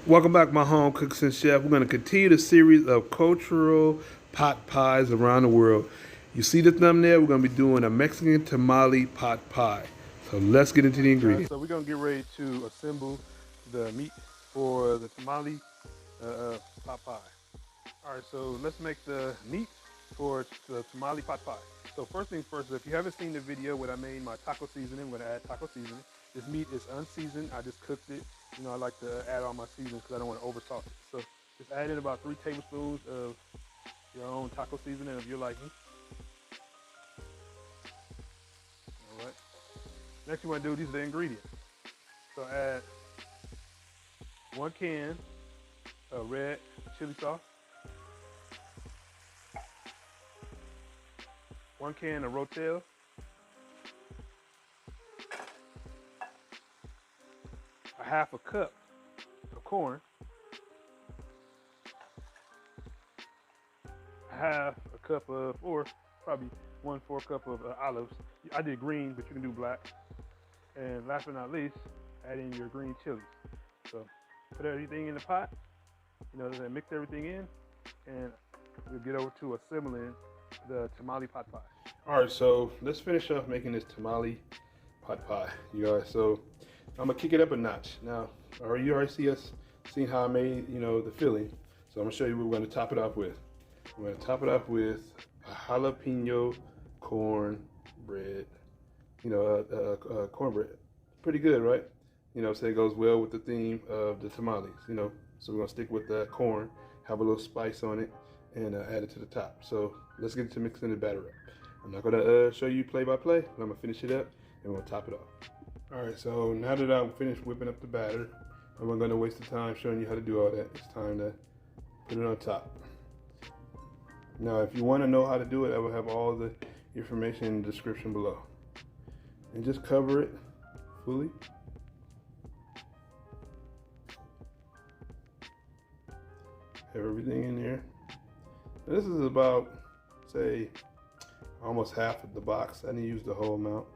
Welcome back, my home cooks and chef. We're going to continue the series of cultural pot pies around the world. You see the thumbnail? We're going to be doing a Mexican tamale pot pie. So let's get into the ingredients. So we're going to get ready to assemble the meat for the tamale pot pie. All right, so let's make the meat for the tamale pot pie. So first things first, if you haven't seen the video when I made my taco seasoning, we're going to add taco seasoning. This meat is unseasoned. I just cooked it. You know, I like to add all my seasonings because I don't want to over salt it. So just add in about 3 tablespoons of your own taco seasoning of your liking. All right. Next you want to do, these are the ingredients. So add 1 can of red chili sauce, 1 can of Rotel, a half a cup of corn, a half a cup of, or probably 1/4 cup of olives. I did green, but you can do black. And last but not least, add in your green chilies. So put everything in the pot, then mix everything in, and we'll get over to assembling the tamale pot pie. All right, so let's finish off making this tamale pot pie, you guys. So I'm gonna kick it up a notch. Now, you already seen how I made, the filling. So I'm gonna show you what we're gonna top it off with. We're gonna top it off with a jalapeno corn bread. Cornbread. Pretty good, right? So it goes well with the theme of the tamales, So we're gonna stick with the corn, have a little spice on it, and add it to the top. So let's get to mixing the batter up. I'm not gonna show you play by play, but I'm gonna finish it up and we'll top it off. All right, so now that I'm finished whipping up the batter, I'm not gonna waste the time showing you how to do all that. It's time to put it on top. Now, if you wanna know how to do it, I will have all the information in the description below. And just cover it fully. Have everything in there. Now, this is about, say, almost half of the box. I didn't use the whole amount,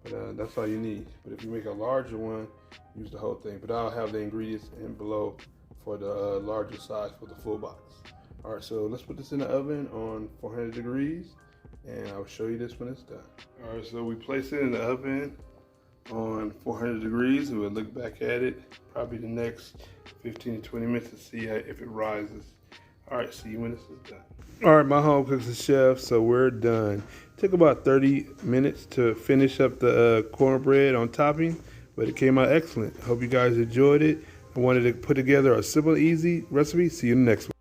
but that's all you need. But if you make a larger one, use the whole thing. But I'll have the ingredients in below for the larger size for the full box. All right, so let's put this in the oven on 400 degrees, and I'll show you this when it's done. All right, so we place it in the oven on 400 degrees, and we'll look back at it probably the next 15 to 20 minutes to see if it rises. All right, see you when this is done. All right, my home cooks and chef, so we're done. It took about 30 minutes to finish up the cornbread on topping, but it came out excellent. Hope you guys enjoyed it. I wanted to put together a simple, easy recipe. See you in the next one.